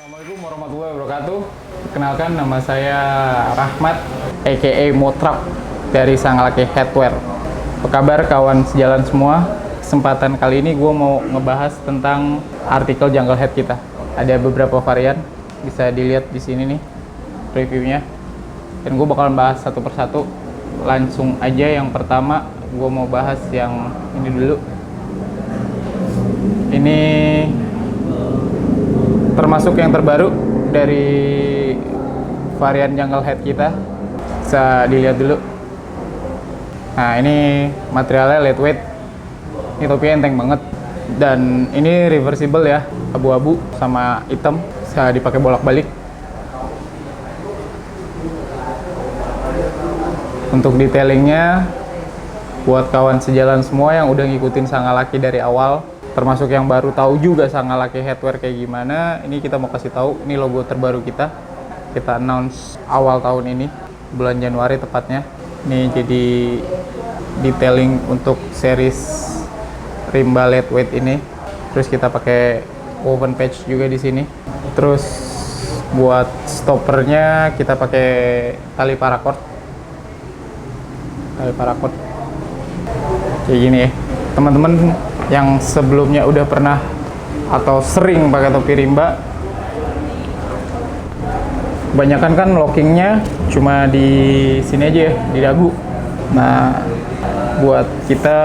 Assalamualaikum warahmatullahi wabarakatuh. Kenalkan, nama saya Rahmat, aka Motrap dari Sangalake Headwear. Apa kabar kawan sejalan semua? Kesempatan kali ini gue mau ngebahas tentang artikel jungle head kita. Ada beberapa varian, bisa dilihat di sini nih reviewnya. Dan gue bakal bahas satu persatu. Langsung aja, yang pertama gue mau bahas yang ini dulu. Ini termasuk yang terbaru dari varian jungle head kita. Bisa dilihat dulu. Nah, ini materialnya lightweight. Ini topinya enteng banget. Dan ini reversible ya, abu-abu sama hitam. Bisa dipakai bolak-balik. Untuk detailingnya, buat kawan sejalan semua yang udah ngikutin Sangalake dari awal, termasuk yang baru tahu juga Sangalake Headwear kayak gimana, ini kita mau kasih tahu, ini logo terbaru kita announce awal tahun ini, bulan Januari tepatnya. Ini jadi detailing untuk series rimba lightweight ini. Terus kita pakai woven patch juga di sini. Terus buat stoppernya kita pakai tali paracord. Tali paracord kayak gini ya. Teman-teman yang sebelumnya udah pernah atau sering pakai topi rimba, kebanyakan kan lockingnya cuma di sini aja ya, di dagu. Nah, buat kita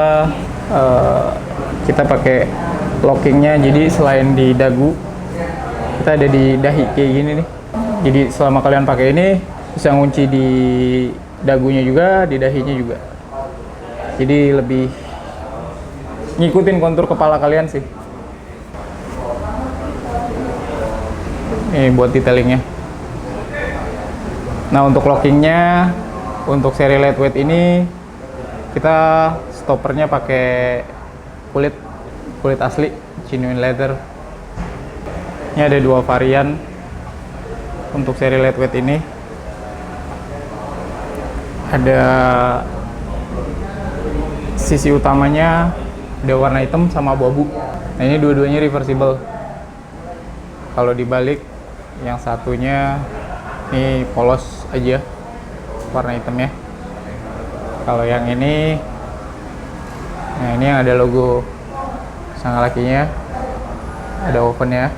kita pakai lockingnya, jadi selain di dagu, kita ada di dahi kayak gini nih. Jadi selama kalian pakai ini bisa ngunci di dagunya juga, di dahinya juga. Jadi lebih ngikutin kontur kepala kalian sih. Ini buat detailingnya. Nah, untuk lockingnya, untuk seri lightweight ini kita stoppernya pakai kulit asli, genuine leather. Ini ada dua varian untuk seri lightweight ini. Ada sisi utamanya ada warna hitam sama abu-abu. Nah, ini dua-duanya reversible. Kalau dibalik, yang satunya ini polos aja warna hitamnya. Kalau yang ini, nah ini yang ada logo Sangalake-nya, ada ovennya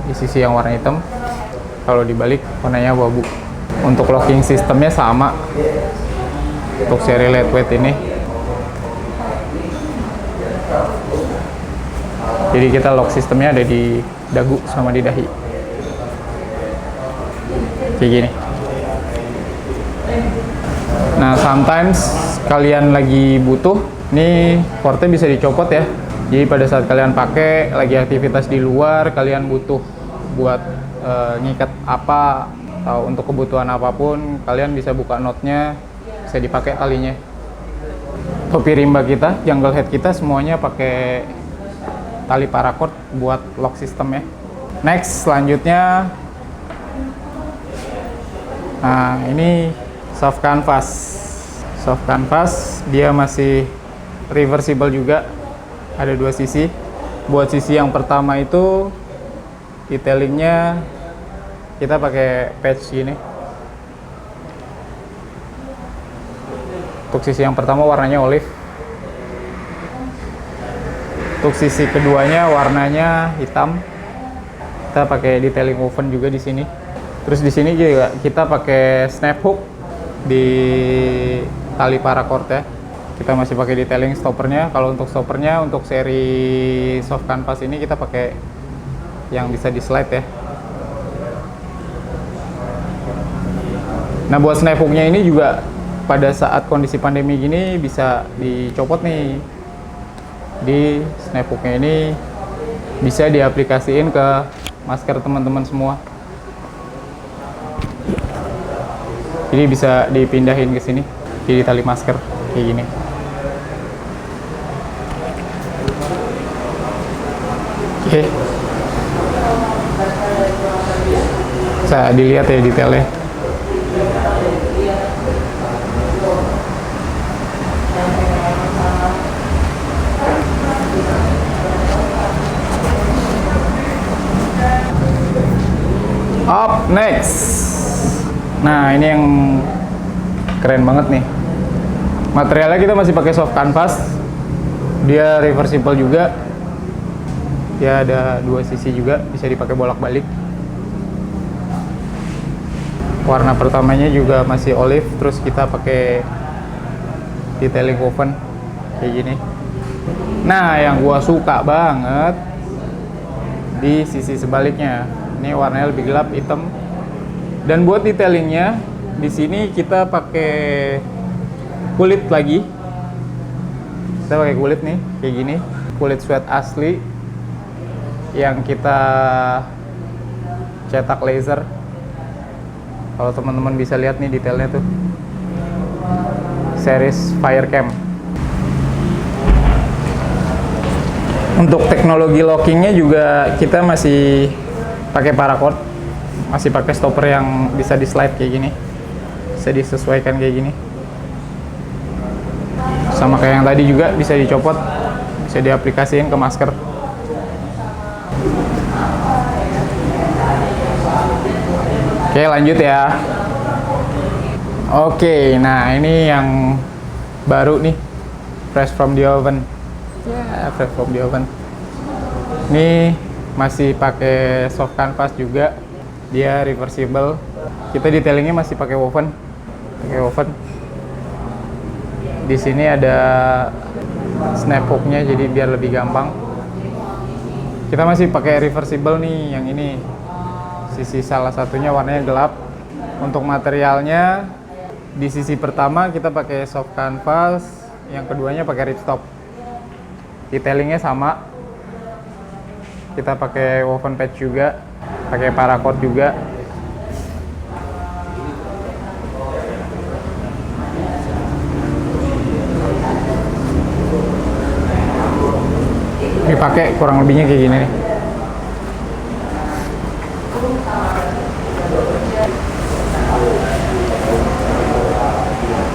di sisi yang warna hitam. Kalau dibalik, warnanya abu-abu. Untuk locking sistemnya sama untuk seri lightweight ini. Jadi kita lock sistemnya ada di dagu sama di dahi. Kayak gini. Nah, sometimes kalian lagi butuh, nih portnya bisa dicopot ya. Jadi pada saat kalian pakai lagi aktivitas di luar, kalian butuh buat ngikat apa atau untuk kebutuhan apapun, kalian bisa buka knotnya, bisa dipakai talinya. Topi rimba kita, jungle head kita semuanya pakai tali paracord buat lock sistemnya. Next, selanjutnya, nah ini soft canvas. Soft canvas dia masih reversible juga, ada dua sisi. Buat sisi yang pertama itu detailingnya kita pakai patch gini. Untuk sisi yang pertama warnanya olive. Untuk sisi keduanya warnanya hitam. Kita pakai detailing woven juga di sini. Terus di sini juga kita pakai snap hook di tali paracord ya. Kita masih pakai detailing stoppernya. Kalau untuk stoppernya untuk seri soft canvas ini kita pakai yang bisa di slide ya. Nah, buat snap hooknya ini juga pada saat kondisi pandemi gini bisa dicopot nih. Di snap hooknya ini bisa diaplikasiin ke masker teman-teman semua. Jadi bisa dipindahin ke sini, jadi tali masker kayak gini. Oke. Bisa dilihat ya detailnya. Next. Nah, ini yang keren banget nih. Materialnya kita masih pakai soft canvas. Dia reversible juga. Dia ada dua sisi juga, bisa dipakai bolak-balik. Warna pertamanya juga masih olive, terus kita pakai detailing woven kayak gini. Nah, yang gua suka banget di sisi sebaliknya. Ini warnanya lebih gelap, hitam. Dan buat detailingnya, di sini kita pakai kulit lagi. Kita pakai kulit nih, kayak gini. Kulit suede asli yang kita cetak laser. Kalau teman-teman bisa lihat nih detailnya tuh. Series Firecam. Untuk teknologi lockingnya juga kita masih pakai paracord, masih pakai stopper yang bisa di slide kayak gini, bisa disesuaikan kayak gini. Sama kayak yang tadi juga bisa dicopot, bisa diaplikasiin ke masker. Oke, lanjut ya. Oke, nah ini yang baru nih, fresh from the oven. Ya, fresh from the oven. Ini masih pakai soft canvas juga, dia reversible. Kita detailingnya masih pakai woven, Di sini ada snap hooknya, jadi biar lebih gampang. Kita masih pakai reversible nih, yang ini. Sisi salah satunya warnanya gelap. Untuk materialnya di sisi pertama kita pakai soft canvas, yang keduanya pakai ripstop. Detailingnya sama. Kita pakai woven patch juga, pakai paracord juga. Dipakai kurang lebihnya kayak gini nih.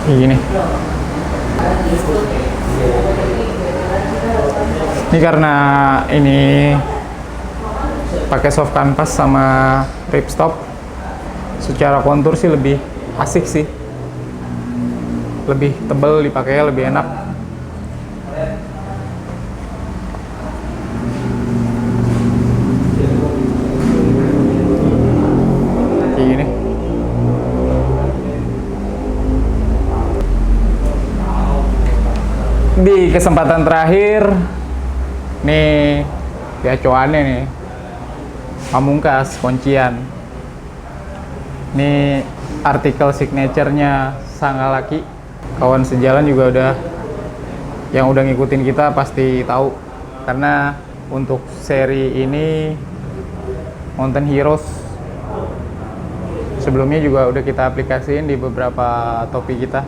Kayak gini. Ini karena ini pakai soft canvas sama ripstop, secara kontur sih lebih asik sih, lebih tebal dipakainya, lebih enak. Kayak gini. Di kesempatan terakhir nih gacoannya nih, pamungkas kuncian. Ini artikel signature-nya Sangalaki. Kawan sejalan juga udah, yang udah ngikutin kita pasti tahu, karena untuk seri ini Mountain Heroes sebelumnya juga udah kita aplikasiin di beberapa topi kita.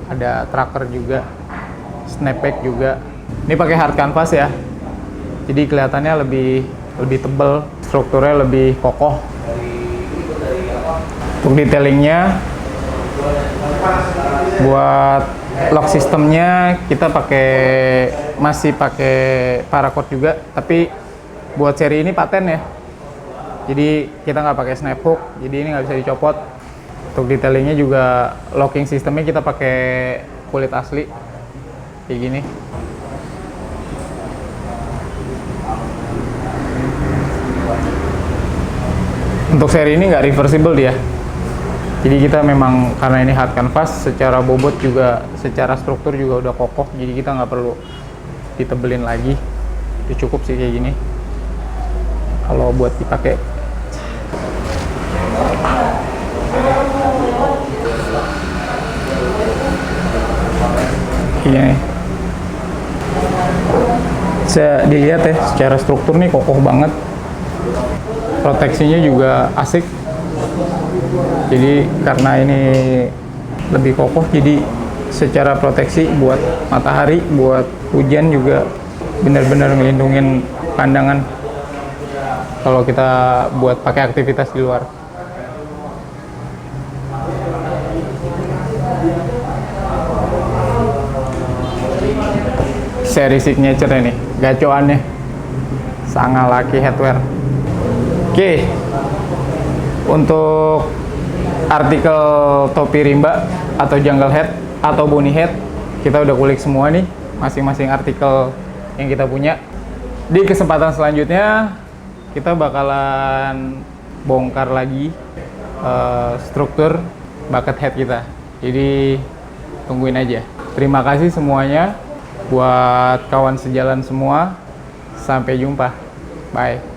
Ada tracker juga, snapback juga. Ini pakai hard canvas ya, jadi kelihatannya lebih tebal, strukturnya lebih kokoh. Untuk detailingnya, buat lock sistemnya kita masih pakai paracord juga, tapi buat seri ini paten ya, jadi kita nggak pakai snap hook, jadi ini nggak bisa dicopot. Untuk detailingnya juga locking sistemnya kita pakai kulit asli kayak gini. Untuk seri ini nggak reversible dia, jadi kita memang karena ini hard canvas, secara bobot juga, secara struktur juga udah kokoh, jadi kita nggak perlu ditebelin lagi. Itu cukup sih kayak gini kalau buat dipakai. Iya, bisa dilihat ya, secara struktur nih kokoh banget. Proteksinya juga asik. Jadi karena ini lebih kokoh, jadi secara proteksi buat matahari, buat hujan juga benar-benar ngelindungin pandangan kalau kita buat pakai aktivitas di luar. Seri signature nih, gacoannya Sangalaki Headwear. Oke, Untuk artikel topi rimba atau jungle head atau bunny head, kita udah kulik semua nih masing-masing artikel yang kita punya. Di kesempatan selanjutnya kita bakalan bongkar lagi struktur bucket head kita. Jadi tungguin aja. Terima kasih semuanya buat kawan sejalan semua. Sampai jumpa. Bye.